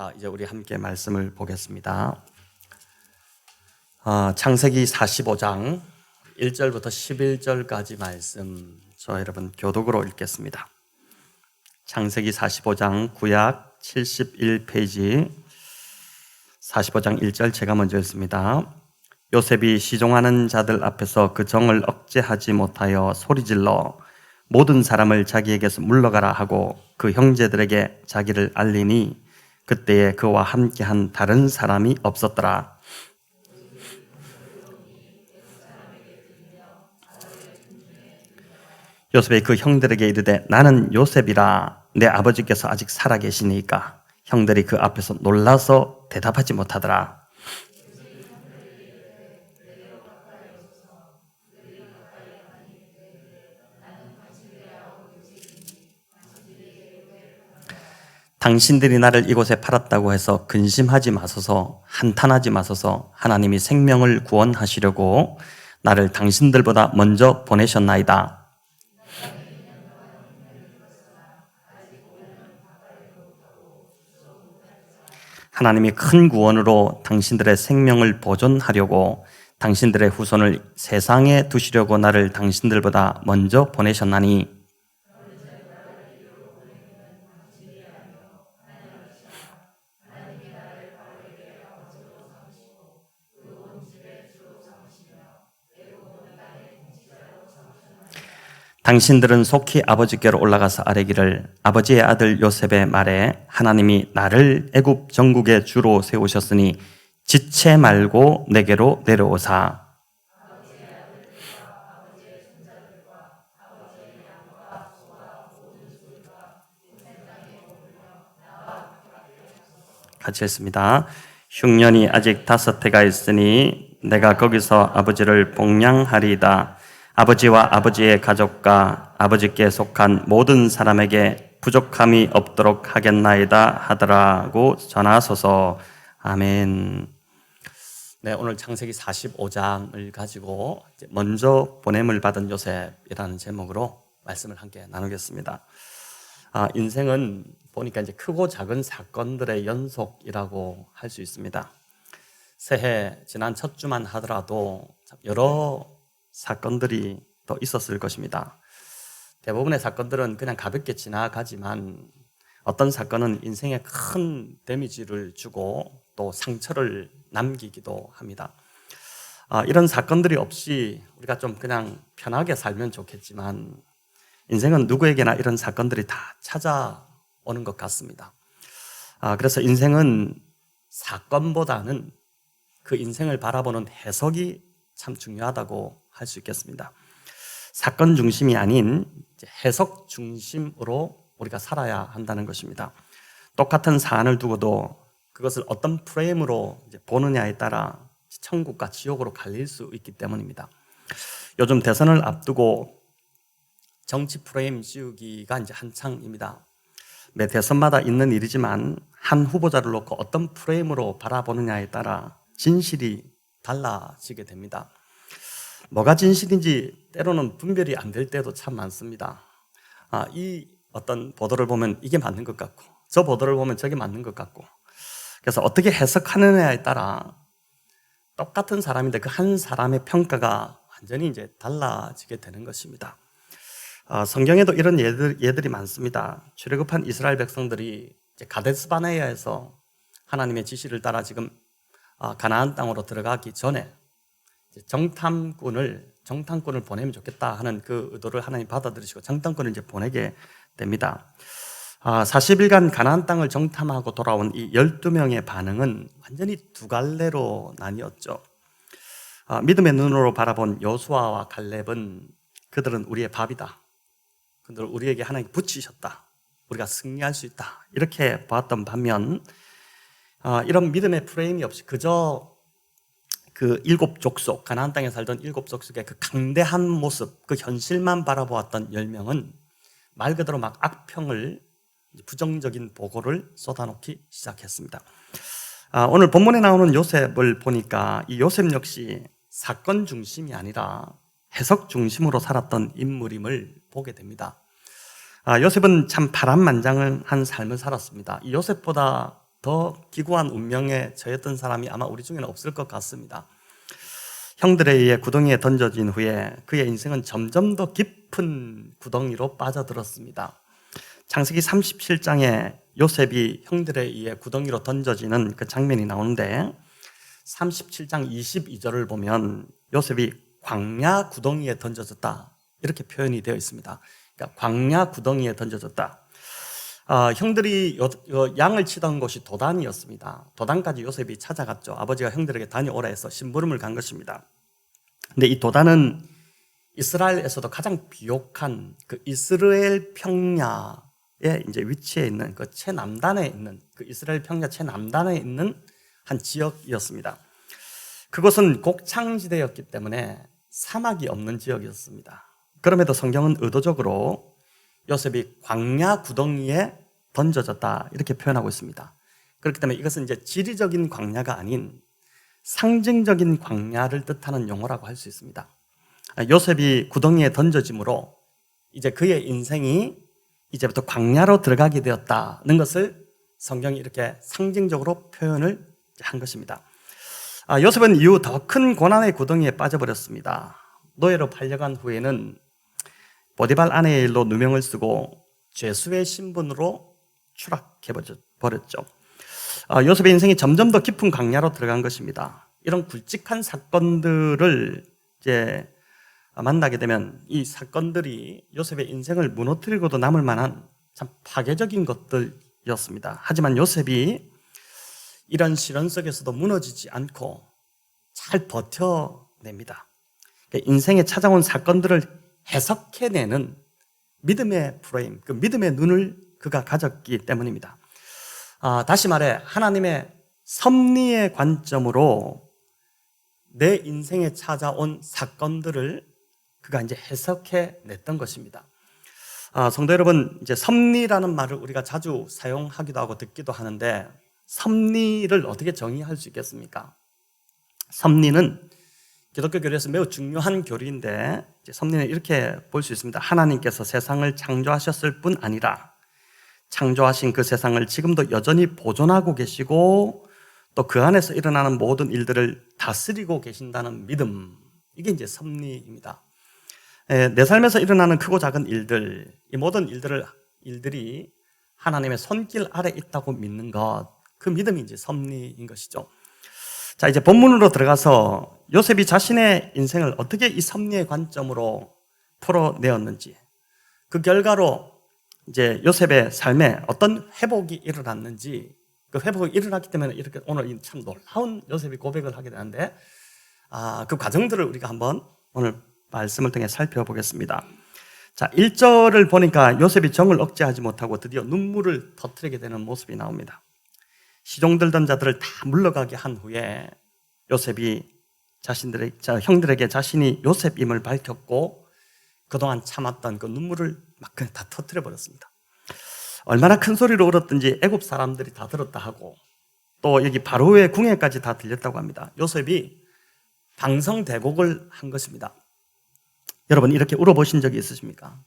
자, 이제 우리 함께 말씀을 보겠습니다. 창세기 45장 1절부터 11절까지 말씀 저 여러분 교독으로 읽겠습니다. 창세기 45장 구약 71페이지 45장 1절 제가 먼저 읽습니다. 요셉이 시종하는 자들 앞에서 그 정을 억제하지 못하여 소리질러 모든 사람을 자기에게서 물러가라 하고 그 형제들에게 자기를 알리니 그때에 그와 함께한 다른 사람이 없었더라. 요셉이 그 형들에게 이르되 나는 요셉이라. 내 아버지께서 아직 살아계시니까. 형들이 그 앞에서 놀라서 대답하지 못하더라. 당신들이 나를 이곳에 팔았다고 해서 근심하지 마소서, 한탄하지 마소서. 하나님이 생명을 구원하시려고 나를 당신들보다 먼저 보내셨나이다. 하나님이 큰 구원으로 당신들의 생명을 보존하려고 당신들의 후손을 세상에 두시려고 나를 당신들보다 먼저 보내셨나니 당신들은 속히 아버지께로 올라가서 아뢰기를 아버지의 아들 요셉의 말에 하나님이 나를 애굽 전국의 주로 세우셨으니 지체 말고 내게로 내려오사. 같이 했습니다. 흉년이 아직 5해가 있으니 내가 거기서 아버지를 복량하리이다. 아버지와 아버지의 가족과 아버지께 속한 모든 사람에게 부족함이 없도록 하겠나이다 하더라고 전하소서. 아멘. 네, 오늘 창세기 45장을 가지고 먼저 보냄을 받은 요셉이라는 제목으로 말씀을 함께 나누겠습니다. 인생은 보니까 이제 크고 작은 사건들의 연속이라고 할 수 있습니다. 새해 지난 첫 주만 하더라도 여러 사건들이 또 있었을 것입니다. 대부분의 사건들은 그냥 가볍게 지나가지만 어떤 사건은 인생에 큰 데미지를 주고 또 상처를 남기기도 합니다. 이런 사건들이 없이 우리가 좀 그냥 편하게 살면 좋겠지만 인생은 누구에게나 이런 사건들이 다 찾아오는 것 같습니다. 그래서 인생은 사건보다는 그 인생을 바라보는 해석이 참 중요하다고 할 수 있겠습니다. 사건 중심이 아닌 해석 중심으로 우리가 살아야 한다는 것입니다. 똑같은 사안을 두고도 그것을 어떤 프레임으로 보느냐에 따라 천국과 지옥으로 갈릴 수 있기 때문입니다. 요즘 대선을 앞두고 정치 프레임 씌우기가 이제 한창입니다. 매 대선마다 있는 일이지만 한 후보자를 놓고 어떤 프레임으로 바라보느냐에 따라 진실이 달라지게 됩니다. 뭐가 진실인지 때로는 분별이 안 될 때도 참 많습니다. 이 어떤 보도를 보면 이게 맞는 것 같고 저 보도를 보면 저게 맞는 것 같고 그래서 어떻게 해석하느냐에 따라 똑같은 사람인데 그 한 사람의 평가가 완전히 이제 달라지게 되는 것입니다. 성경에도 이런 예들이 많습니다. 출애굽한 이스라엘 백성들이 이제 가데스 바네아에서 하나님의 지시를 따라 지금 가나안 땅으로 들어가기 전에 정탐꾼을 보내면 좋겠다 하는 그 의도를 하나님 받아들이시고 정탐꾼을 이제 보내게 됩니다. 40일간 가나안 땅을 정탐하고 돌아온 이 12명의 반응은 완전히 두 갈래로 나뉘었죠. 믿음의 눈으로 바라본 여호수아와 갈렙은 그들은 우리의 밥이다. 그들 우리에게 하나님 붙이셨다. 우리가 승리할 수 있다. 이렇게 보았던 반면 이런 믿음의 프레임이 없이 그저 그 7족속, 가나안 땅에 살던 7족속의 그 강대한 모습, 그 현실만 바라보았던 10명은 말 그대로 막 악평을, 부정적인 보고를 쏟아놓기 시작했습니다. 오늘 본문에 나오는 요셉을 보니까 이 요셉 역시 사건 중심이 아니라 해석 중심으로 살았던 인물임을 보게 됩니다. 요셉은 참 파란만장한 삶을 살았습니다. 이 요셉보다 더 기구한 운명에 처했던 사람이 아마 우리 중에는 없을 것 같습니다. 형들에 의해 구덩이에 던져진 후에 그의 인생은 점점 더 깊은 구덩이로 빠져들었습니다. 창세기 37장에 요셉이 형들에 의해 구덩이로 던져지는 그 장면이 나오는데 37장 22절을 보면 요셉이 광야 구덩이에 던져졌다 이렇게 표현이 되어 있습니다. 그러니까 광야 구덩이에 던져졌다. 형들이 양을 치던 곳이 도단이었습니다. 도단까지 요셉이 찾아갔죠. 아버지가 형들에게 다녀오라 해서 심부름을 간 것입니다. 근데 이 도단은 이스라엘에서도 가장 비옥한 그 이스라엘 평야에 이제 위치해 있는 그 최남단에 있는 그 이스라엘 평야 최남단에 있는 한 지역이었습니다. 그곳은 곡창지대였기 때문에 사막이 없는 지역이었습니다. 그럼에도 성경은 의도적으로 요셉이 광야 구덩이에 던져졌다 이렇게 표현하고 있습니다. 그렇기 때문에 이것은 이제 지리적인 광야가 아닌 상징적인 광야를 뜻하는 용어라고 할 수 있습니다. 요셉이 구덩이에 던져짐으로 이제 그의 인생이 이제부터 광야로 들어가게 되었다는 것을 성경이 이렇게 상징적으로 표현을 한 것입니다. 요셉은 이후 더 큰 고난의 구덩이에 빠져버렸습니다. 노예로 팔려간 후에는 보디발 아내의 일로 누명을 쓰고 죄수의 신분으로 추락해버렸죠. 요셉의 인생이 점점 더 깊은 광야로 들어간 것입니다. 이런 굵직한 사건들을 이제 만나게 되면 이 사건들이 요셉의 인생을 무너뜨리고도 남을 만한 참 파괴적인 것들이었습니다. 하지만 요셉이 이런 시련 속에서도 무너지지 않고 잘 버텨냅니다. 인생에 찾아온 사건들을 해석해내는 믿음의 프레임, 그 믿음의 눈을 그가 가졌기 때문입니다. 다시 말해 하나님의 섭리의 관점으로 내 인생에 찾아온 사건들을 그가 이제 해석해냈던 것입니다. 성도 여러분, 이제 섭리라는 말을 우리가 자주 사용하기도 하고 듣기도 하는데 섭리를 어떻게 정의할 수 있겠습니까? 섭리는 기독교 교리에서 매우 중요한 교리인데 섭리는 이렇게 볼 수 있습니다. 하나님께서 세상을 창조하셨을 뿐 아니라 창조하신 그 세상을 지금도 여전히 보존하고 계시고 또 그 안에서 일어나는 모든 일들을 다스리고 계신다는 믿음, 이게 이제 섭리입니다. 내 삶에서 일어나는 크고 작은 일들, 이 모든 일들이 하나님의 손길 아래 있다고 믿는 것, 그 믿음이 이제 섭리인 것이죠. 자, 이제 본문으로 들어가서 요셉이 자신의 인생을 어떻게 이 섭리의 관점으로 풀어내었는지, 그 결과로 이제 요셉의 삶에 어떤 회복이 일어났는지, 그 회복이 일어났기 때문에 이렇게 오늘 참 놀라운 요셉이 고백을 하게 되는데, 그 과정들을 우리가 한번 오늘 말씀을 통해 살펴보겠습니다. 자, 1절을 보니까 요셉이 정을 억제하지 못하고 드디어 눈물을 터뜨리게 되는 모습이 나옵니다. 시종 들던 자들을 다 물러가게 한 후에 요셉이 형들에게 자신이 요셉임을 밝혔고 그동안 참았던 그 눈물을 막 그냥 다 터뜨려 버렸습니다. 얼마나 큰 소리로 울었든지 애굽 사람들이 다 들었다 하고 또 여기 바로의 궁예까지 다 들렸다고 합니다. 요셉이 방성대곡을 한 것입니다. 여러분 이렇게 울어보신 적이 있으십니까?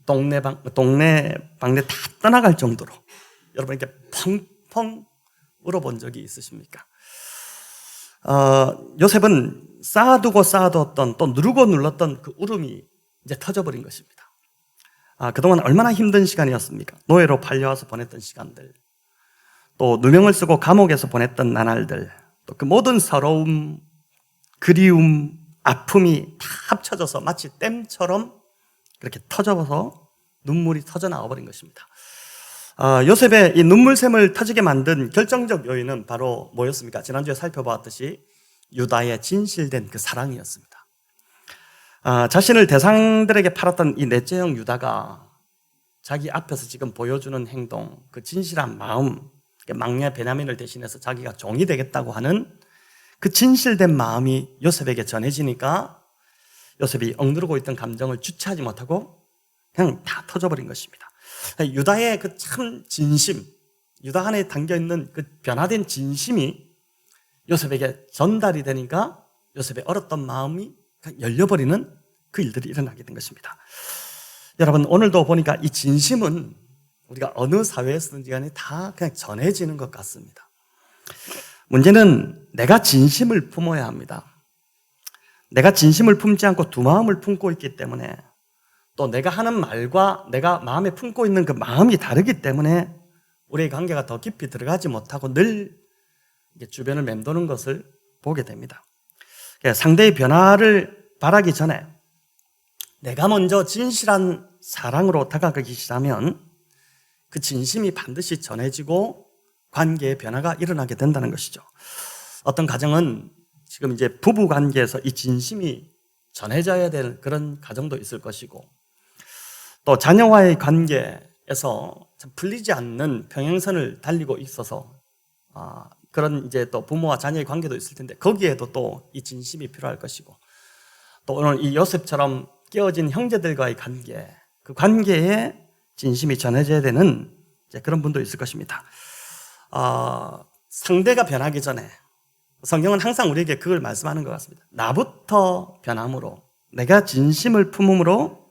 동네 방네 다 떠나갈 정도로 여러분 이렇게 펑펑 울어본 적이 있으십니까? 요셉은 쌓아두었던 또 누르고 눌렀던 그 울음이 이제 터져버린 것입니다. 그동안 얼마나 힘든 시간이었습니까? 노예로 팔려와서 보냈던 시간들, 또 누명을 쓰고 감옥에서 보냈던 나날들, 또 그 모든 서러움, 그리움, 아픔이 다 합쳐져서 마치 댐처럼 그렇게 터져서 눈물이 터져 나와버린 것입니다. 요셉의 이 눈물샘을 터지게 만든 결정적 요인은 바로 뭐였습니까? 지난주에 살펴보았듯이 유다의 진실된 그 사랑이었습니다. 자신을 대상들에게 팔았던 이 넷째 형 유다가 자기 앞에서 지금 보여주는 행동, 그 진실한 마음, 막내 베냐민을 대신해서 자기가 종이 되겠다고 하는 그 진실된 마음이 요셉에게 전해지니까 요셉이 억누르고 있던 감정을 주체하지 못하고 그냥 다 터져버린 것입니다. 유다의 그 참 진심, 유다 안에 담겨있는 그 변화된 진심이 요셉에게 전달이 되니까 요셉의 얼었던 마음이 열려버리는 그 일들이 일어나게 된 것입니다. 여러분 오늘도 보니까 이 진심은 우리가 어느 사회에서든지 간에 다 그냥 전해지는 것 같습니다. 문제는 내가 진심을 품어야 합니다. 내가 진심을 품지 않고 두 마음을 품고 있기 때문에, 또 내가 하는 말과 내가 마음에 품고 있는 그 마음이 다르기 때문에 우리의 관계가 더 깊이 들어가지 못하고 늘 주변을 맴도는 것을 보게 됩니다. 상대의 변화를 바라기 전에 내가 먼저 진실한 사랑으로 다가가기 시작하면 그 진심이 반드시 전해지고 관계의 변화가 일어나게 된다는 것이죠. 어떤 가정은 지금 이제 부부 관계에서 이 진심이 전해져야 될 그런 가정도 있을 것이고, 또 자녀와의 관계에서 풀리지 않는 평행선을 달리고 있어서 그런 이제 또 부모와 자녀의 관계도 있을 텐데 거기에도 또 이 진심이 필요할 것이고, 또 오늘 이 요셉처럼 깨어진 형제들과의 관계, 그 관계에 진심이 전해져야 되는 이제 그런 분도 있을 것입니다. 상대가 변하기 전에 성경은 항상 우리에게 그걸 말씀하는 것 같습니다. 나부터 변함으로, 내가 진심을 품음으로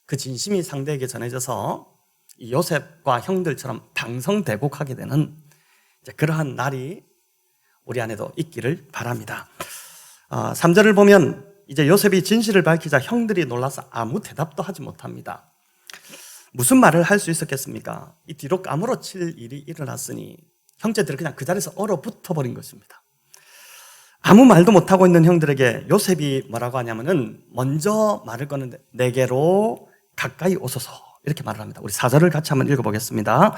그 진심이 상대에게 전해져서 이 요셉과 형들처럼 방성대곡하게 되는 이제 그러한 날이 우리 안에도 있기를 바랍니다. 3절을 보면 이제 요셉이 진실을 밝히자 형들이 놀라서 아무 대답도 하지 못합니다. 무슨 말을 할 수 있었겠습니까? 이 뒤로 까무러칠 일이 일어났으니 형제들은 그냥 그 자리에서 얼어붙어 버린 것입니다. 아무 말도 못하고 있는 형들에게 요셉이 뭐라고 하냐면은 먼저 말을 거는데 내게로 가까이 오소서 이렇게 말을 합니다. 우리 4절을 같이 한번 읽어보겠습니다.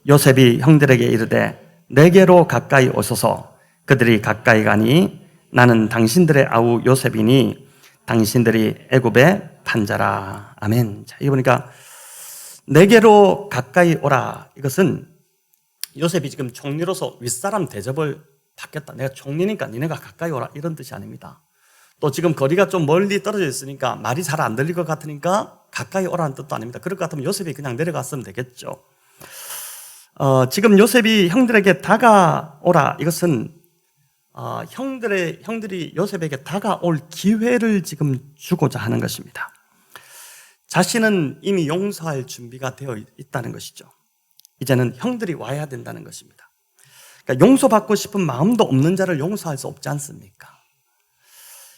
요셉이 형들에게 이르되 내게로 가까이 오소서. 그들이 가까이 가니 나는 당신들의 아우 요셉이니 당신들이 애굽의 판자라. 아멘. 자, 이거 보니까 내게로 가까이 오라. 이것은 요셉이 지금 총리로서 윗사람 대접을 받겠다. 내가 총리니까 니네가 가까이 오라. 이런 뜻이 아닙니다. 또 지금 거리가 좀 멀리 떨어져 있으니까 말이 잘 안 들릴 것 같으니까 가까이 오라는 뜻도 아닙니다. 그럴 것 같으면 요셉이 그냥 내려갔으면 되겠죠. 지금 요셉이 형들에게 다가오라. 이것은 형들이 요셉에게 다가올 기회를 지금 주고자 하는 것입니다. 자신은 이미 용서할 준비가 되어 있다는 것이죠. 이제는 형들이 와야 된다는 것입니다. 그러니까 용서받고 싶은 마음도 없는 자를 용서할 수 없지 않습니까?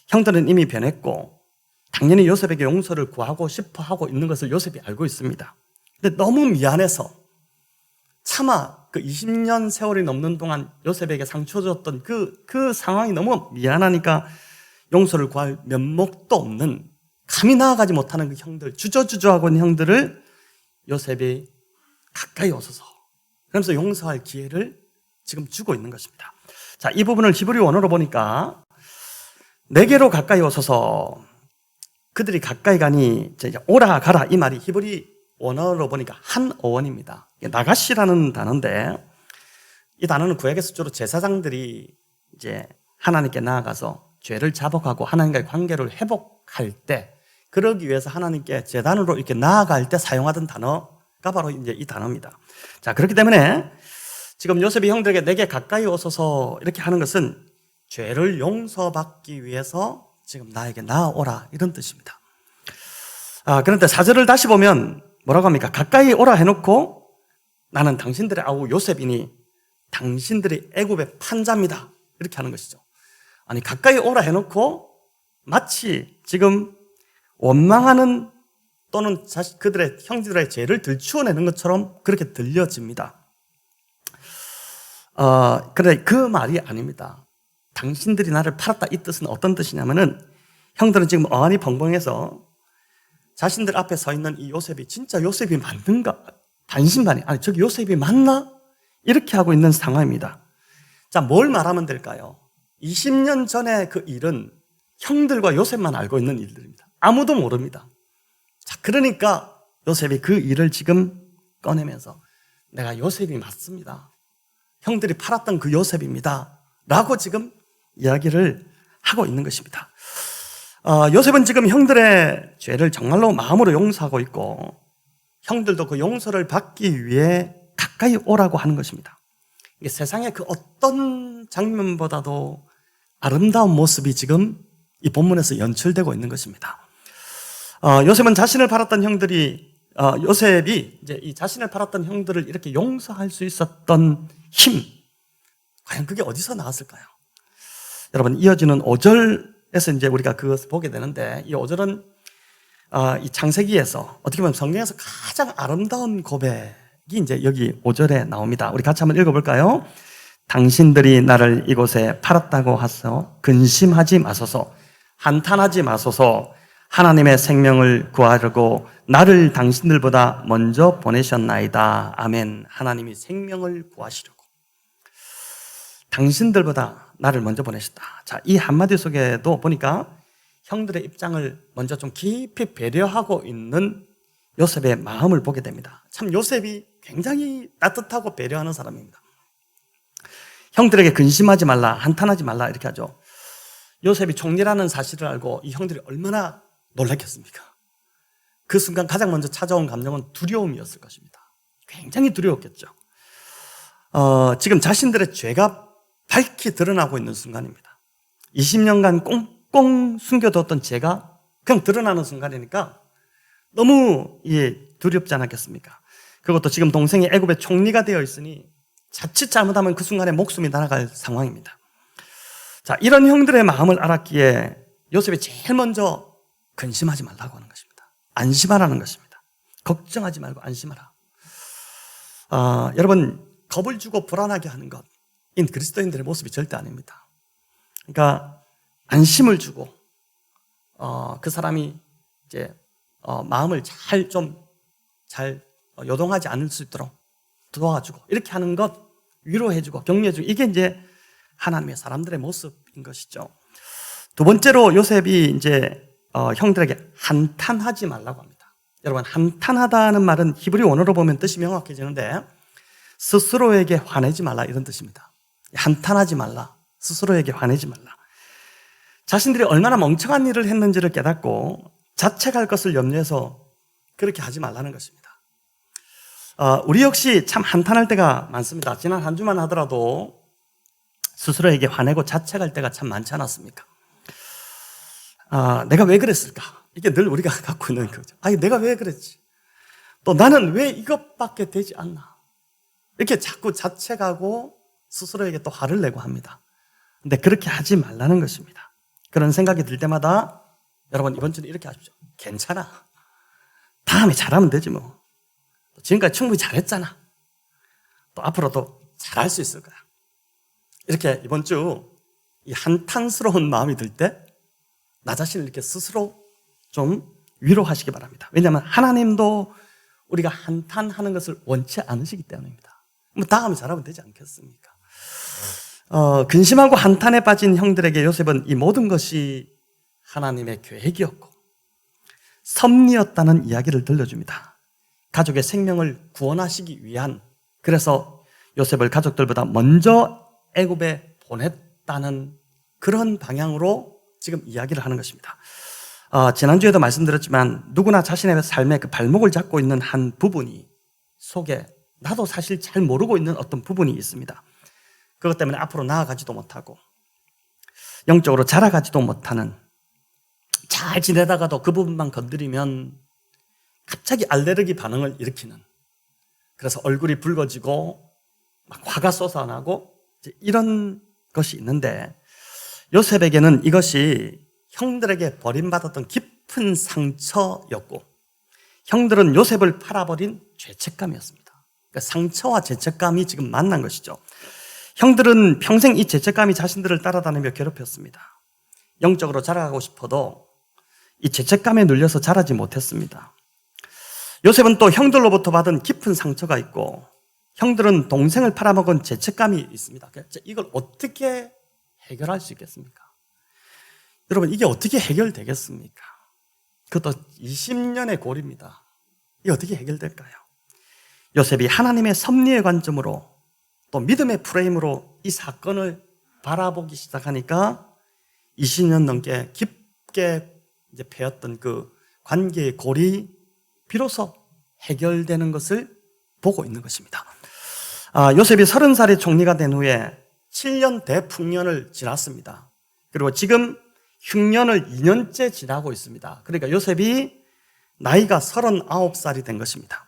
형들은 이미 변했고 당연히 요셉에게 용서를 구하고 싶어 하고 있는 것을 요셉이 알고 있습니다. 근데 너무 미안해서 차마 그 20년 세월이 넘는 동안 요셉에게 상처 줬던 그 상황이 너무 미안하니까 용서를 구할 면목도 없는, 감히 나아가지 못하는 그 형들, 주저주저하고 있는 형들을 요셉이 가까이 오소서, 그러면서 용서할 기회를 지금 주고 있는 것입니다. 자, 이 부분을 히브리 원어로 보니까 내게로 가까이 오소서, 그들이 가까이 가니 이제 오라 가라, 이 말이 히브리 원어로 보니까 한 어원입니다. 나가시라는 단어인데, 이 단어는 구약에서 주로 제사장들이 이제 하나님께 나아가서 죄를 자복하고 하나님과의 관계를 회복할 때, 그러기 위해서 하나님께 제단으로 이렇게 나아갈 때 사용하던 단어가 바로 이제 이 단어입니다. 자, 그렇기 때문에 지금 요셉이 형들에게 내게 가까이 오소서 이렇게 하는 것은 죄를 용서받기 위해서 지금 나에게 나아오라, 이런 뜻입니다. 그런데 4절을 다시 보면 뭐라고 합니까? 가까이 오라 해놓고 나는 당신들의 아우 요셉이니 당신들이 애굽의 판자입니다, 이렇게 하는 것이죠. 아니, 가까이 오라 해놓고 마치 지금 원망하는 또는 그들의 형제들의 죄를 들추어내는 것처럼 그렇게 들려집니다. 그런데 그 말이 아닙니다. 당신들이 나를 팔았다, 이 뜻은 어떤 뜻이냐면은, 형들은 지금 어안이 벙벙해서 자신들 앞에 서 있는 이 요셉이 진짜 요셉이 맞는가 반신반의, 아니 저기 요셉이 맞나? 이렇게 하고 있는 상황입니다. 자, 뭘 말하면 될까요? 20년 전에 그 일은 형들과 요셉만 알고 있는 일들입니다. 아무도 모릅니다. 자, 그러니까 요셉이 그 일을 지금 꺼내면서 내가 요셉이 맞습니다, 형들이 팔았던 그 요셉입니다 라고 지금 이야기를 하고 있는 것입니다. 요셉은 지금 형들의 죄를 정말로 마음으로 용서하고 있고, 형들도 그 용서를 받기 위해 가까이 오라고 하는 것입니다. 이게 세상의 그 어떤 장면보다도 아름다운 모습이 지금 이 본문에서 연출되고 있는 것입니다. 요셉은 자신을 팔았던 형들이 요셉이 이제 이 자신을 팔았던 형들을 이렇게 용서할 수 있었던 힘, 과연 그게 어디서 나왔을까요? 여러분, 이어지는 5절에서 이제 우리가 그것을 보게 되는데, 이 5절은 이 창세기에서 어떻게 보면 성경에서 가장 아름다운 고백이 이제 여기 5절에 나옵니다. 우리 같이 한번 읽어볼까요? 당신들이 나를 이곳에 팔았다고 하소. 근심하지 마소서. 한탄하지 마소서. 하나님의 생명을 구하려고 나를 당신들보다 먼저 보내셨나이다. 아멘. 하나님이 생명을 구하시려고 당신들보다 나를 먼저 보내셨다. 자, 이 한마디 속에도 보니까 형들의 입장을 먼저 좀 깊이 배려하고 있는 요셉의 마음을 보게 됩니다. 참 요셉이 굉장히 따뜻하고 배려하는 사람입니다. 형들에게 근심하지 말라, 한탄하지 말라 이렇게 하죠. 요셉이 총리라는 사실을 알고 이 형들이 얼마나 놀랐겠습니까? 그 순간 가장 먼저 찾아온 감정은 두려움이었을 것입니다. 굉장히 두려웠겠죠. 지금 자신들의 죄가 밝히 드러나고 있는 순간입니다. 20년간 꽁꽁 숨겨뒀던 죄가 그냥 드러나는 순간이니까 너무 두렵지 않았겠습니까? 그것도 지금 동생이 애굽의 총리가 되어 있으니 자칫 잘못하면 그 순간에 목숨이 날아갈 상황입니다. 자, 이런 형들의 마음을 알았기에 요셉이 제일 먼저 근심하지 말라고 하는 것입니다. 안심하라는 것입니다. 걱정하지 말고 안심하라. 여러분, 겁을 주고 불안하게 하는 것, 이 그리스도인들의 모습이 절대 아닙니다. 그러니까 안심을 주고 그 사람이 이제 마음을 잘 요동하지 않을 수 있도록 도와주고 이렇게 하는 것, 위로해주고 격려해주고, 이게 이제 하나님의 사람들의 모습인 것이죠. 두 번째로 요셉이 이제 형들에게 한탄하지 말라고 합니다. 여러분, 한탄하다는 말은 히브리 원어로 보면 뜻이 명확해지는데 스스로에게 화내지 말라 이런 뜻입니다. 한탄하지 말라, 스스로에게 화내지 말라. 자신들이 얼마나 멍청한 일을 했는지를 깨닫고 자책할 것을 염려해서 그렇게 하지 말라는 것입니다. 우리 역시 참 한탄할 때가 많습니다. 지난 한 주만 하더라도 스스로에게 화내고 자책할 때가 참 많지 않았습니까? 내가 왜 그랬을까? 이게 늘 우리가 갖고 있는 거죠. 내가 왜 그랬지? 또 나는 왜 이것밖에 되지 않나? 이렇게 자꾸 자책하고 스스로에게 또 화를 내고 합니다. 근데 그렇게 하지 말라는 것입니다. 그런 생각이 들 때마다 여러분, 이번 주는 이렇게 하십시오. 괜찮아. 다음에 잘하면 되지 뭐. 지금까지 충분히 잘했잖아. 또 앞으로도 잘할 수 있을 거야. 이렇게 이번 주 이 한탄스러운 마음이 들 때 나 자신을 이렇게 스스로 좀 위로하시기 바랍니다. 왜냐하면 하나님도 우리가 한탄하는 것을 원치 않으시기 때문입니다. 뭐 다음에 잘하면 되지 않겠습니까? 근심하고 한탄에 빠진 형들에게 요셉은 이 모든 것이 하나님의 계획이었고 섭리였다는 이야기를 들려줍니다. 가족의 생명을 구원하시기 위한, 그래서 요셉을 가족들보다 먼저 애굽에 보냈다는 그런 방향으로 지금 이야기를 하는 것입니다. 지난주에도 말씀드렸지만 누구나 자신의 삶의 그 발목을 잡고 있는 한 부분이 속에 나도 사실 잘 모르고 있는 어떤 부분이 있습니다. 그것 때문에 앞으로 나아가지도 못하고 영적으로 자라가지도 못하는, 잘 지내다가도 그 부분만 건드리면 갑자기 알레르기 반응을 일으키는, 그래서 얼굴이 붉어지고 막 화가 쏟아나고 이런 것이 있는데, 요셉에게는 이것이 형들에게 버림받았던 깊은 상처였고 형들은 요셉을 팔아버린 죄책감이었습니다. 그러니까 상처와 죄책감이 지금 만난 것이죠. 형들은 평생 이 죄책감이 자신들을 따라다니며 괴롭혔습니다. 영적으로 자라가고 싶어도 이 죄책감에 눌려서 자라지 못했습니다. 요셉은 또 형들로부터 받은 깊은 상처가 있고 형들은 동생을 팔아먹은 죄책감이 있습니다. 이걸 어떻게 해결할 수 있겠습니까? 여러분, 이게 어떻게 해결되겠습니까? 그것도 20년의 고리입니다. 이게 어떻게 해결될까요? 요셉이 하나님의 섭리의 관점으로 또 믿음의 프레임으로 이 사건을 바라보기 시작하니까 20년 넘게 깊게 이제 패였던 그 관계의 골이 비로소 해결되는 것을 보고 있는 것입니다. 요셉이 30살의 총리가 된 후에 7년 대풍년을 지났습니다. 그리고 지금 흉년을 2년째 지나고 있습니다. 그러니까 요셉이 나이가 39살이 된 것입니다.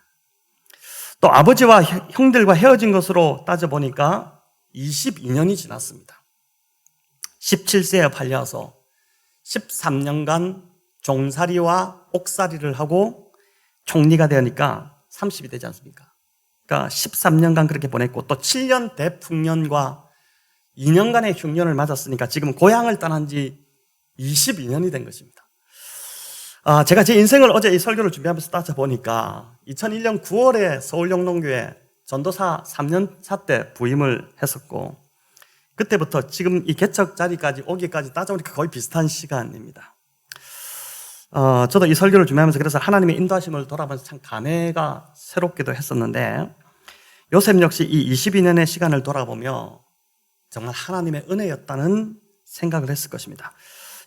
또 아버지와 형들과 헤어진 것으로 따져보니까 22년이 지났습니다. 17세에 팔려서 13년간 종살이와 옥살이를 하고 총리가 되니까 30이 되지 않습니까? 그러니까 13년간 그렇게 보냈고 또 7년 대풍년과 2년간의 흉년을 맞았으니까 지금 고향을 떠난 지 22년이 된 것입니다. 제가 제 인생을 어제 이 설교를 준비하면서 따져보니까 2001년 9월에 서울영동교회 전도사 3년차 때 부임을 했었고 그때부터 지금 이 개척 자리까지 오기까지 따져보니까 거의 비슷한 시간입니다. 저도 이 설교를 준비하면서 그래서 하나님의 인도하심을 돌아보면서 참 감회가 새롭기도 했었는데 요셉 역시 이 22년의 시간을 돌아보며 정말 하나님의 은혜였다는 생각을 했을 것입니다.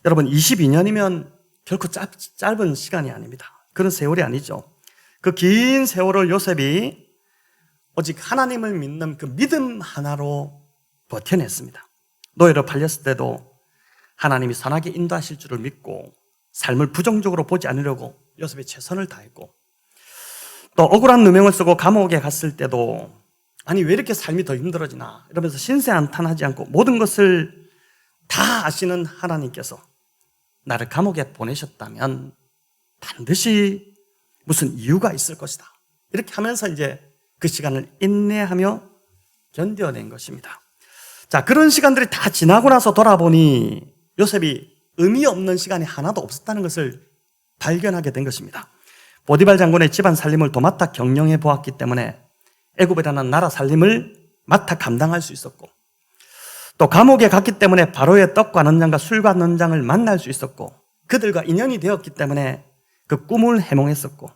여러분 22년이면 결코 짧은 시간이 아닙니다. 그런 세월이 아니죠. 그 긴 세월을 요셉이 오직 하나님을 믿는 그 믿음 하나로 버텨냈습니다. 노예로 팔렸을 때도 하나님이 선하게 인도하실 줄을 믿고 삶을 부정적으로 보지 않으려고 요셉이 최선을 다했고 또 억울한 누명을 쓰고 감옥에 갔을 때도 아니 왜 이렇게 삶이 더 힘들어지나 이러면서 신세한탄하지 않고 모든 것을 다 아시는 하나님께서 나를 감옥에 보내셨다면 반드시 무슨 이유가 있을 것이다. 이렇게 하면서 이제 그 시간을 인내하며 견뎌낸 것입니다. 자, 그런 시간들이 다 지나고 나서 돌아보니 요셉이 의미 없는 시간이 하나도 없었다는 것을 발견하게 된 것입니다. 보디발 장군의 집안 살림을 도맡아 경영해 보았기 때문에 애굽이라는 나라 살림을 맡아 감당할 수 있었고 또 감옥에 갔기 때문에 바로의 떡과 는장과 술과 는장을 만날 수 있었고 그들과 인연이 되었기 때문에 그 꿈을 해몽했었고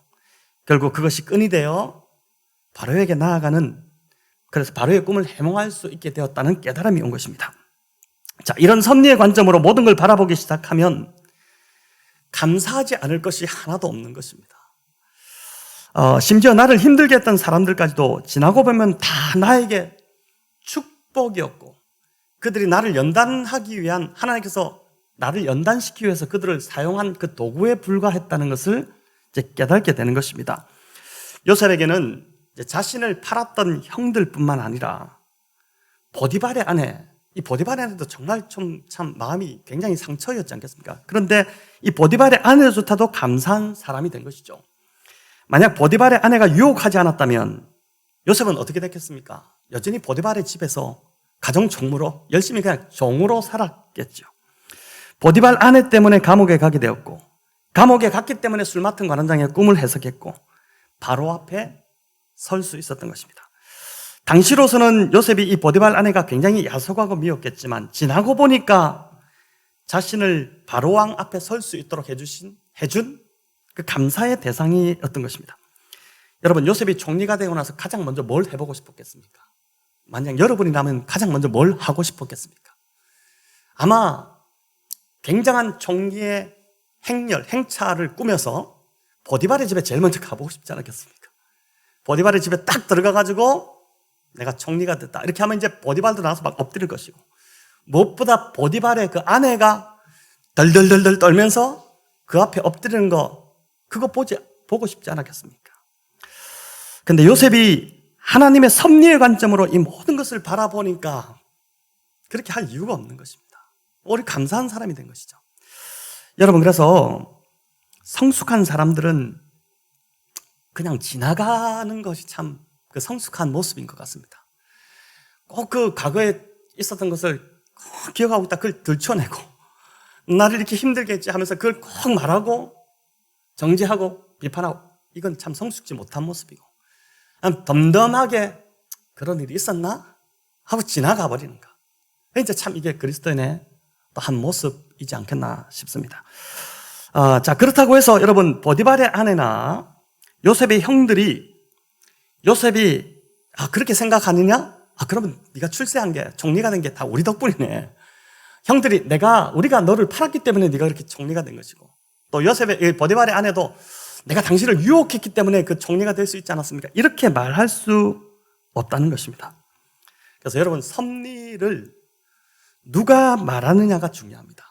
결국 그것이 끈이 되어 바로에게 나아가는 그래서 바로의 꿈을 해몽할 수 있게 되었다는 깨달음이 온 것입니다. 자, 이런 섭리의 관점으로 모든 걸 바라보기 시작하면 감사하지 않을 것이 하나도 없는 것입니다. 심지어 나를 힘들게 했던 사람들까지도 지나고 보면 다 나에게 축복이었고 그들이 나를 연단하기 위한 하나님께서 나를 연단시키기 위해서 그들을 사용한 그 도구에 불과했다는 것을 이제 깨닫게 되는 것입니다. 요셉에게는 자신을 팔았던 형들뿐만 아니라 보디발의 아내, 이 보디발의 아내도 정말 참 마음이 굉장히 상처였지 않겠습니까? 그런데 이 보디발의 아내조차도 감사한 사람이 된 것이죠. 만약 보디발의 아내가 유혹하지 않았다면 요셉은 어떻게 됐겠습니까? 여전히 보디발의 집에서 가정 종무로 열심히 그냥 종으로 살았겠죠. 보디발 아내 때문에 감옥에 가게 되었고 감옥에 갔기 때문에 술 맡은 관원장의 꿈을 해석했고 바로 앞에 설 수 있었던 것입니다. 당시로서는 요셉이 이 보디발 아내가 굉장히 야속하고 미웠겠지만 지나고 보니까 자신을 바로왕 앞에 설 수 있도록 해준 그 감사의 대상이었던 것입니다. 여러분 요셉이 총리가 되고 나서 가장 먼저 뭘 해보고 싶었겠습니까? 만약 여러분이라면 가장 먼저 뭘 하고 싶었겠습니까? 아마 굉장한 총리의 행차를 꾸며서 보디발의 집에 제일 먼저 가보고 싶지 않았겠습니까? 보디발의 집에 딱 들어가가지고 내가 총리가 됐다 이렇게 하면 이제 보디발도 나와서 막 엎드릴 것이고 무엇보다 보디발의 그 아내가 덜덜덜덜 떨면서 그 앞에 엎드리는 거 그거 보고 싶지 않았겠습니까? 근데 요셉이 하나님의 섭리의 관점으로 이 모든 것을 바라보니까 그렇게 할 이유가 없는 것입니다. 오히려 감사한 사람이 된 것이죠. 여러분 그래서 성숙한 사람들은 그냥 지나가는 것이 참 그 성숙한 모습인 것 같습니다. 꼭 그 과거에 있었던 것을 꼭 기억하고 있다 그걸 들춰내고 나를 이렇게 힘들게 했지 하면서 그걸 꼭 말하고 정죄하고 비판하고 이건 참 성숙지 못한 모습이고 덤덤하게 그런 일이 있었나? 하고 지나가 버리는 거. 이제 참 이게 그리스도인의 또 한 모습이지 않겠나 싶습니다. 자, 그렇다고 해서 여러분 보디발의 아내나 요셉의 형들이 요셉이 그렇게 생각하느냐? 그러면 네가 출세한 게 총리가 된 게 다 우리 덕분이네. 형들이 우리가 너를 팔았기 때문에 네가 그렇게 총리가 된 것이고 또 요셉의 보디발의 아내도 내가 당신을 유혹했기 때문에 그 총리가 될 수 있지 않았습니까? 이렇게 말할 수 없다는 것입니다. 그래서 여러분 섭리를 누가 말하느냐가 중요합니다.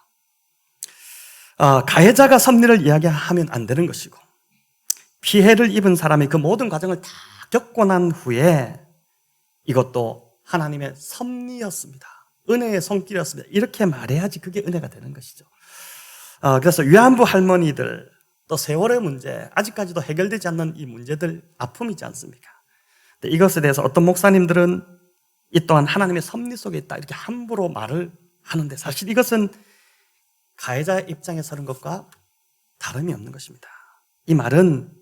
가해자가 섭리를 이야기하면 안 되는 것이고 피해를 입은 사람이 그 모든 과정을 다 겪고 난 후에 이것도 하나님의 섭리였습니다. 은혜의 손길이었습니다. 이렇게 말해야지 그게 은혜가 되는 것이죠. 그래서 위안부 할머니들, 또 세월의 문제, 아직까지도 해결되지 않는 이 문제들, 아픔이지 않습니까? 근데 이것에 대해서 어떤 목사님들은 이 또한 하나님의 섭리 속에 있다, 이렇게 함부로 말을 하는데, 사실 이것은 가해자의 입장에 서는 것과 다름이 없는 것입니다. 이 말은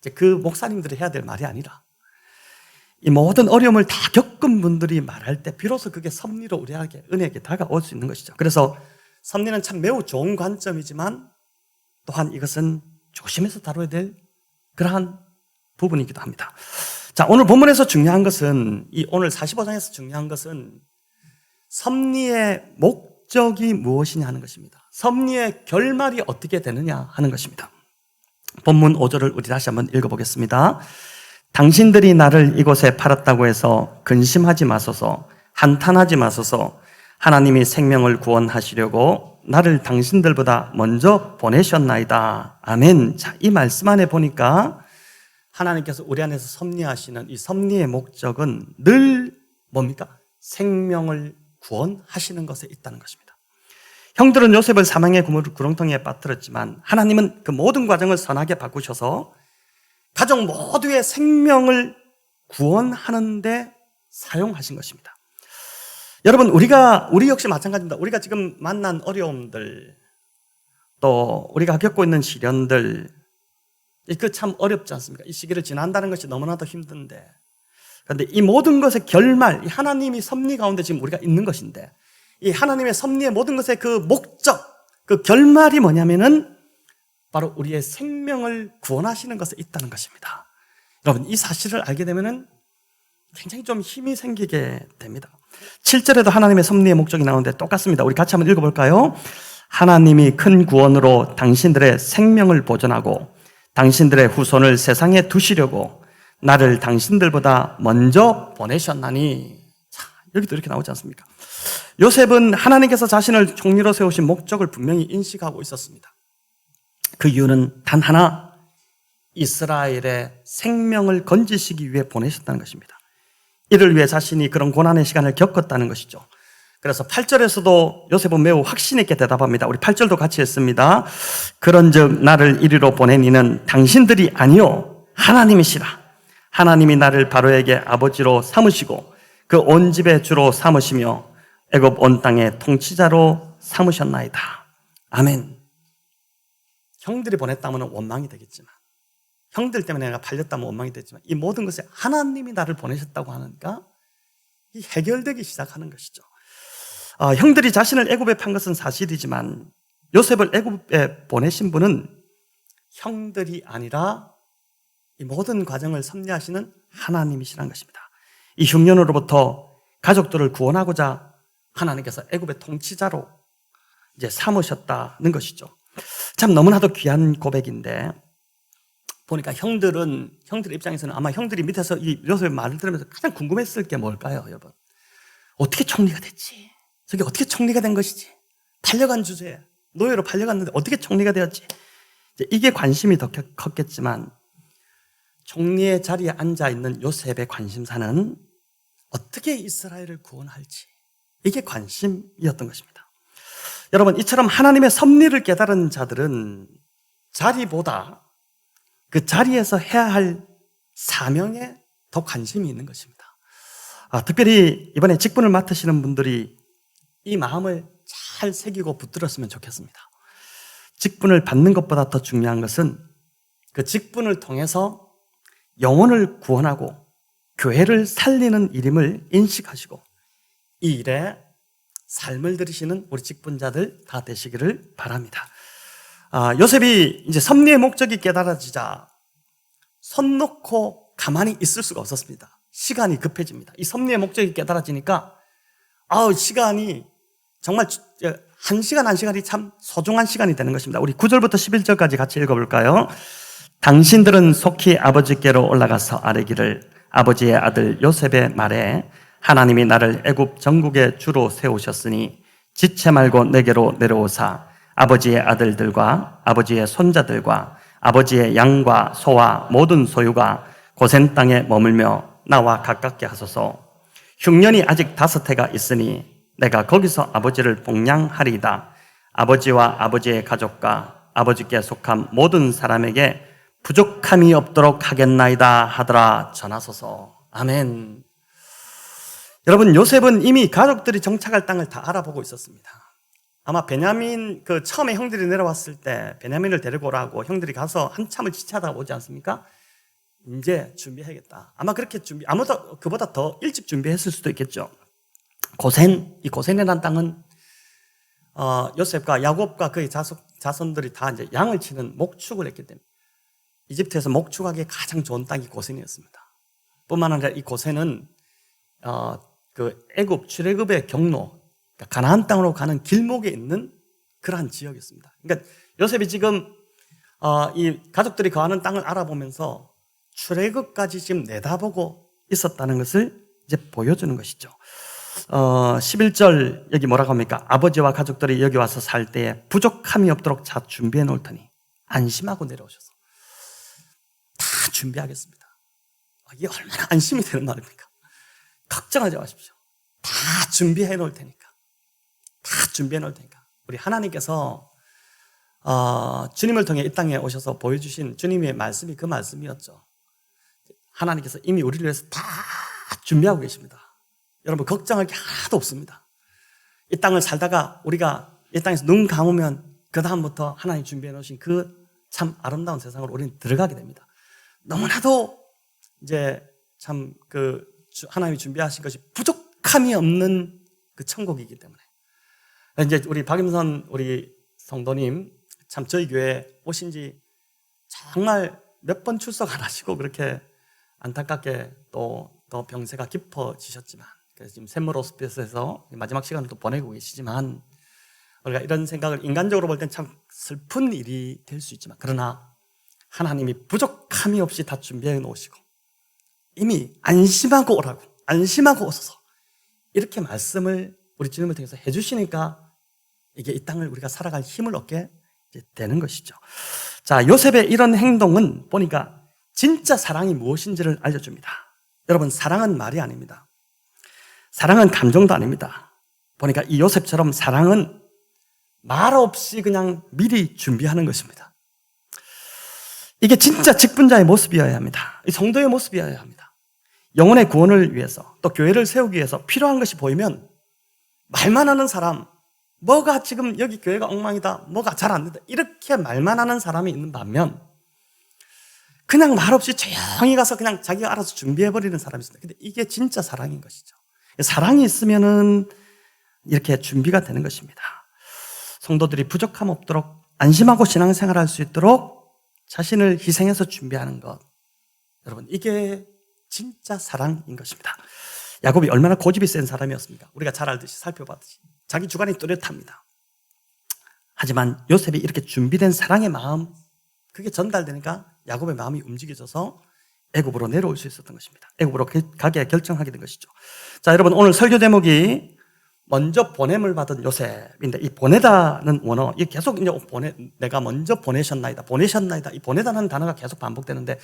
이제 그 목사님들이 해야 될 말이 아니라 이 모든 어려움을 다 겪은 분들이 말할 때 비로소 그게 섭리로 우리에게, 은혜에게 다가올 수 있는 것이죠. 그래서 섭리는 참 매우 좋은 관점이지만 또한 이것은 조심해서 다뤄야 될 그러한 부분이기도 합니다. 자, 오늘 본문에서 중요한 것은, 이 오늘 45장에서 중요한 것은 섭리의 목적이 무엇이냐 하는 것입니다. 섭리의 결말이 어떻게 되느냐 하는 것입니다. 본문 5절을 우리 다시 한번 읽어보겠습니다. 당신들이 나를 이곳에 팔았다고 해서 근심하지 마소서, 한탄하지 마소서. 하나님이 생명을 구원하시려고 나를 당신들보다 먼저 보내셨나이다. 아멘. 자, 이 말씀 안에 보니까 하나님께서 우리 안에서 섭리하시는 이 섭리의 목적은 늘 뭡니까? 생명을 구원하시는 것에 있다는 것입니다. 형들은 요셉을 사망의 구렁텅이에 빠뜨렸지만 하나님은 그 모든 과정을 선하게 바꾸셔서 가족 모두의 생명을 구원하는 데 사용하신 것입니다. 여러분, 우리 역시 마찬가지입니다. 우리가 지금 만난 어려움들, 또 우리가 겪고 있는 시련들, 그 참 어렵지 않습니까? 이 시기를 지난다는 것이 너무나도 힘든데, 그런데 이 모든 것의 결말, 이 하나님이 섭리 가운데 지금 우리가 있는 것인데, 이 하나님의 섭리의 모든 것의 그 목적, 그 결말이 뭐냐면은 바로 우리의 생명을 구원하시는 것에 있다는 것입니다. 여러분, 이 사실을 알게 되면은 굉장히 좀 힘이 생기게 됩니다. 7절에도 하나님의 섭리의 목적이 나오는데 똑같습니다. 우리 같이 한번 읽어볼까요? 하나님이 큰 구원으로 당신들의 생명을 보존하고 당신들의 후손을 세상에 두시려고 나를 당신들보다 먼저 보내셨나니. 자, 여기도 이렇게 나오지 않습니까? 요셉은 하나님께서 자신을 총리로 세우신 목적을 분명히 인식하고 있었습니다. 그 이유는 단 하나, 이스라엘의 생명을 건지시기 위해 보내셨다는 것입니다. 이를 위해 자신이 그런 고난의 시간을 겪었다는 것이죠. 그래서 8절에서도 요셉은 매우 확신 있게 대답합니다. 우리 8절도 같이 했습니다. 그런즉 나를 이리로 보낸 이는 당신들이 아니요 하나님이시라. 하나님이 나를 바로에게 아버지로 삼으시고 그 온 집의 주로 삼으시며 애굽 온 땅의 통치자로 삼으셨나이다. 아멘. 형들이 보냈다면 원망이 되겠지만, 형들 때문에 내가 팔렸다면 원망이 되겠지만, 이 모든 것에 하나님이 나를 보내셨다고 하니까 이 해결되기 시작하는 것이죠. 형들이 자신을 애굽에 판 것은 사실이지만 요셉을 애굽에 보내신 분은 형들이 아니라 이 모든 과정을 섭리하시는 하나님이시라는 것입니다. 이 흉년으로부터 가족들을 구원하고자 하나님께서 애굽의 통치자로 이제 삼으셨다는 것이죠. 참 너무나도 귀한 고백인데, 보니까 형들 입장에서는 아마 형들이 밑에서 이 요셉의 말을 들으면서 가장 궁금했을 게 뭘까요, 여러분? 어떻게 총리가 됐지? 저게 어떻게 총리가 된 것이지? 팔려간 주제에 노예로 팔려갔는데 어떻게 총리가 되었지? 이게 관심이 더 컸겠지만 총리의 자리에 앉아 있는 요셉의 관심사는 어떻게 이스라엘을 구원할지, 이게 관심이었던 것입니다. 여러분, 이처럼 하나님의 섭리를 깨달은 자들은 자리보다 그 자리에서 해야 할 사명에 더 관심이 있는 것입니다. 특별히 이번에 직분을 맡으시는 분들이 이 마음을 잘 새기고 붙들었으면 좋겠습니다. 직분을 받는 것보다 더 중요한 것은 그 직분을 통해서 영혼을 구원하고 교회를 살리는 일임을 인식하시고 이 일에 삶을 들이시는 우리 직분자들 다 되시기를 바랍니다. 요셉이 이제 섭리의 목적이 깨달아지자 손 놓고 가만히 있을 수가 없었습니다. 시간이 급해집니다. 이 섭리의 목적이 깨달아지니까 시간이 정말 1시간 1시간이 참 소중한 시간이 되는 것입니다. 우리 9절부터 11절까지 같이 읽어볼까요? 당신들은 속히 아버지께로 올라가서 아뢰기를 아버지의 아들 요셉의 말에 하나님이 나를 애굽 전국의 주로 세우셨으니 지체 말고 내게로 내려오사 아버지의 아들들과 아버지의 손자들과 아버지의 양과 소와 모든 소유가 고센 땅에 머물며 나와 가깝게 하소서. 흉년이 아직 5해가 있으니 내가 거기서 아버지를 복양하리이다. 아버지와 아버지의 가족과 아버지께 속한 모든 사람에게 부족함이 없도록 하겠나이다 하더라 전하소서. 아멘. 여러분, 요셉은 이미 가족들이 정착할 땅을 다 알아보고 있었습니다. 아마 베냐민, 처음에 형들이 내려왔을 때 베냐민을 데리고 오라고 형들이 가서 한참을 지체하다가 오지 않습니까? 이제 준비해야겠다. 아마 그렇게 아무도 그보다 더 일찍 준비했을 수도 있겠죠. 이 고센이라는 땅은 요셉과 야곱과 그의 자손들이 다 이제 양을 치는 목축을 했기 때문에 이집트에서 목축하기에 가장 좋은 땅이 고센이었습니다. 뿐만 아니라 이 고센은 애굽 출애굽의 경로, 그러니까 가나안 땅으로 가는 길목에 있는 그러한 지역이었습니다. 그러니까 요셉이 지금 이 가족들이 거하는 땅을 알아보면서 출애굽까지 지금 내다보고 있었다는 것을 이제 보여주는 것이죠. 11절 여기 뭐라고 합니까? 아버지와 가족들이 여기 와서 살 때에 부족함이 없도록 다 준비해 놓을 테니 안심하고 내려오셔서 다 준비하겠습니다. 이게 얼마나 안심이 되는 말입니까? 걱정하지 마십시오. 다 준비해 놓을 테니까. 다 준비해 놓을 테니까. 우리 하나님께서 주님을 통해 이 땅에 오셔서 보여주신 주님의 말씀이 그 말씀이었죠. 하나님께서 이미 우리를 위해서 다 준비하고 계십니다. 여러분, 걱정할 게 하나도 없습니다. 이 땅을 살다가 우리가 이 땅에서 눈 감으면 그 다음부터 하나님 준비해 놓으신 그 참 아름다운 세상으로 우리는 들어가게 됩니다. 너무나도 이제 참 하나님이 준비하신 것이 부족함이 없는 그 천국이기 때문에 이제 우리 박임선 우리 성도님 참 저희 교회 오신 지 정말 몇 번 출석 안 하시고 그렇게 안타깝게 또 병세가 깊어지셨지만 그래서 지금 샘물 호스피스에서 마지막 시간을 또 보내고 계시지만 우리가 이런 생각을 인간적으로 볼 땐 참 슬픈 일이 될 수 있지만 그러나 하나님이 부족함이 없이 다 준비해 놓으시고 이미 안심하고 오라고 안심하고 오소서 이렇게 말씀을 우리 주님을 통해서 해주시니까 이게 이 땅을 우리가 살아갈 힘을 얻게 되는 것이죠. 자, 요셉의 이런 행동은 보니까 진짜 사랑이 무엇인지를 알려줍니다. 여러분, 사랑은 말이 아닙니다. 사랑은 감정도 아닙니다. 보니까 이 요셉처럼 사랑은 말 없이 그냥 미리 준비하는 것입니다. 이게 진짜 직분자의 모습이어야 합니다. 이 성도의 모습이어야 합니다. 영혼의 구원을 위해서 또 교회를 세우기 위해서 필요한 것이 보이면 말만 하는 사람, 뭐가 지금 여기 교회가 엉망이다, 뭐가 잘 안 된다 이렇게 말만 하는 사람이 있는 반면 그냥 말 없이 조용히 가서 그냥 자기가 알아서 준비해버리는 사람이 있습니다. 근데 이게 진짜 사랑인 것이죠. 사랑이 있으면은 이렇게 준비가 되는 것입니다. 성도들이 부족함 없도록 안심하고 신앙생활 할 수 있도록 자신을 희생해서 준비하는 것. 여러분, 이게 진짜 사랑인 것입니다. 야곱이 얼마나 고집이 센 사람이었습니까? 우리가 잘 알듯이 살펴봤듯이. 자기 주관이 뚜렷합니다. 하지만 요셉이 이렇게 준비된 사랑의 마음, 그게 전달되니까 야곱의 마음이 움직여져서 애굽으로 내려올 수 있었던 것입니다. 애굽으로 가게 결정하게 된 것이죠. 자, 여러분, 오늘 설교 제목이 먼저 보냄을 받은 요셉인데 이 보내다는 원어, 이 계속 이제 내가 먼저 보내셨나이다, 이 보내다는 단어가 계속 반복되는데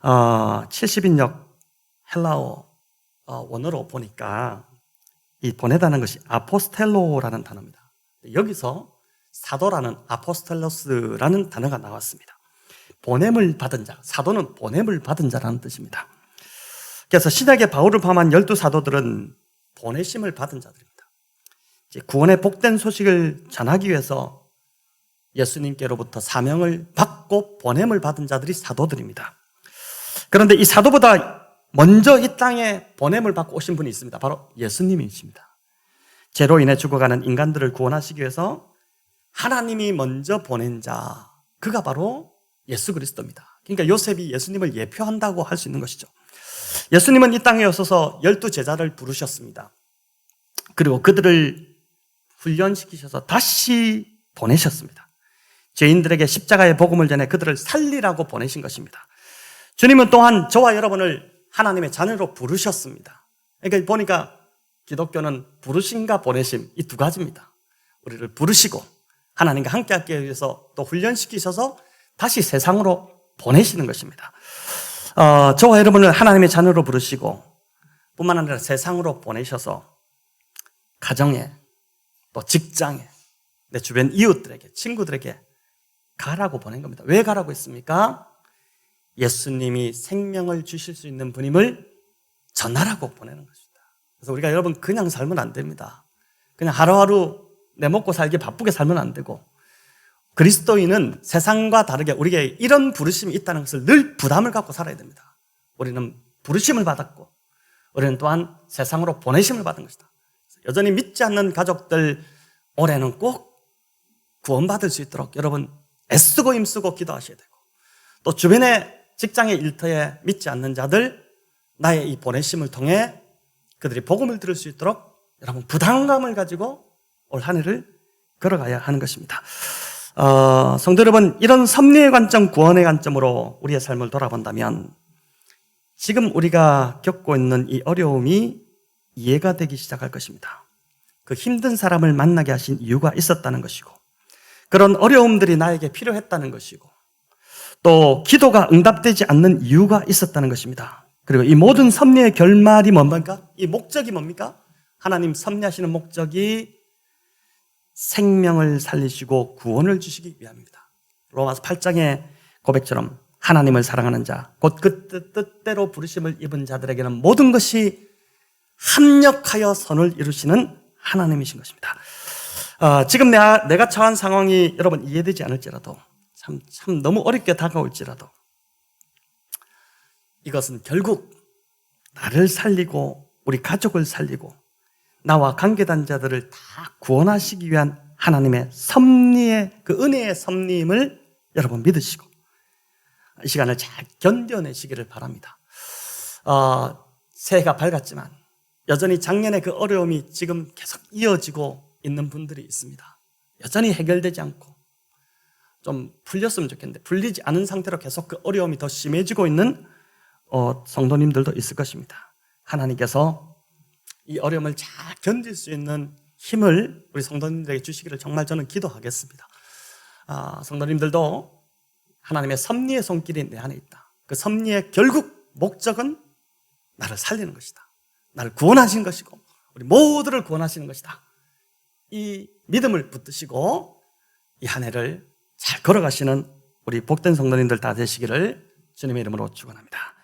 70인역 헬라어 원어로 보니까 이 보내다는 것이 아포스텔로라는 단어입니다. 여기서 사도라는 아포스텔로스라는 단어가 나왔습니다. 보냄을 받은 자, 사도는 보냄을 받은 자라는 뜻입니다. 그래서 신약의 바울을 포함한 12사도들은 보내심을 받은 자들입니다. 구원의 복된 소식을 전하기 위해서 예수님께로부터 사명을 받고 보냄을 받은 자들이 사도들입니다. 그런데 이 사도보다 먼저 이 땅에 보냄을 받고 오신 분이 있습니다. 바로 예수님이십니다. 죄로 인해 죽어가는 인간들을 구원하시기 위해서 하나님이 먼저 보낸 자, 그가 바로 예수 그리스도입니다. 그러니까 요셉이 예수님을 예표한다고 할 수 있는 것이죠. 예수님은 이 땅에 오셔서 12제자를 부르셨습니다. 그리고 그들을 훈련시키셔서 다시 보내셨습니다. 죄인들에게 십자가의 복음을 전해 그들을 살리라고 보내신 것입니다. 주님은 또한 저와 여러분을 하나님의 자녀로 부르셨습니다. 그러니까 보니까 기독교는 부르심과 보내심, 이 두 가지입니다. 우리를 부르시고 하나님과 함께하기 위해서 또 훈련시키셔서 다시 세상으로 보내시는 것입니다. 저와 여러분을 하나님의 자녀로 부르시고 뿐만 아니라 세상으로 보내셔서 가정에 또 직장에 내 주변 이웃들에게 친구들에게 가라고 보낸 겁니다. 왜 가라고 했습니까? 예수님이 생명을 주실 수 있는 분임을 전하라고 보내는 것입니다. 그래서 우리가 여러분 그냥 살면 안 됩니다. 그냥 하루하루 내 먹고 살기 바쁘게 살면 안 되고 그리스도인은 세상과 다르게 우리에게 이런 부르심이 있다는 것을 늘 부담을 갖고 살아야 됩니다. 우리는 부르심을 받았고 우리는 또한 세상으로 보내심을 받은 것이다. 여전히 믿지 않는 가족들 올해는 꼭 구원받을 수 있도록 여러분 애쓰고 힘쓰고 기도하셔야 되고 또 주변의 직장의 일터에 믿지 않는 자들 나의 이 보내심을 통해 그들이 복음을 들을 수 있도록 여러분 부담감을 가지고 올 한 해를 걸어가야 하는 것입니다. 성도 여러분, 이런 섭리의 관점, 구원의 관점으로 우리의 삶을 돌아본다면 지금 우리가 겪고 있는 이 어려움이 이해가 되기 시작할 것입니다. 그 힘든 사람을 만나게 하신 이유가 있었다는 것이고 그런 어려움들이 나에게 필요했다는 것이고 또 기도가 응답되지 않는 이유가 있었다는 것입니다. 그리고 이 모든 섭리의 결말이 뭡니까? 이 목적이 뭡니까? 하나님 섭리하시는 목적이 생명을 살리시고 구원을 주시기 위함입니다. 로마서 8장의 고백처럼 하나님을 사랑하는 자, 곧 그 뜻대로 부르심을 입은 자들에게는 모든 것이 합력하여 선을 이루시는 하나님이신 것입니다. 지금 내가 처한 상황이 여러분 이해되지 않을지라도 참 너무 어렵게 다가올지라도 이것은 결국 나를 살리고 우리 가족을 살리고 나와 관계단자들을 다 구원하시기 위한 하나님의 섭리의 그 은혜의 섭리임을 여러분 믿으시고 이 시간을 잘 견뎌내시기를 바랍니다. 새해가 밝았지만 여전히 작년의 그 어려움이 지금 계속 이어지고 있는 분들이 있습니다. 여전히 해결되지 않고 좀 풀렸으면 좋겠는데 풀리지 않은 상태로 계속 그 어려움이 더 심해지고 있는 성도님들도 있을 것입니다. 하나님께서 이 어려움을 잘 견딜 수 있는 힘을 우리 성도님들에게 주시기를 정말 저는 기도하겠습니다. 성도님들도 하나님의 섭리의 손길이 내 안에 있다. 그 섭리의 결국 목적은 나를 살리는 것이다. 나를 구원하시는 것이고 우리 모두를 구원하시는 것이다. 이 믿음을 붙드시고 이 한 해를 잘 걸어가시는 우리 복된 성도님들 다 되시기를 주님의 이름으로 축원합니다.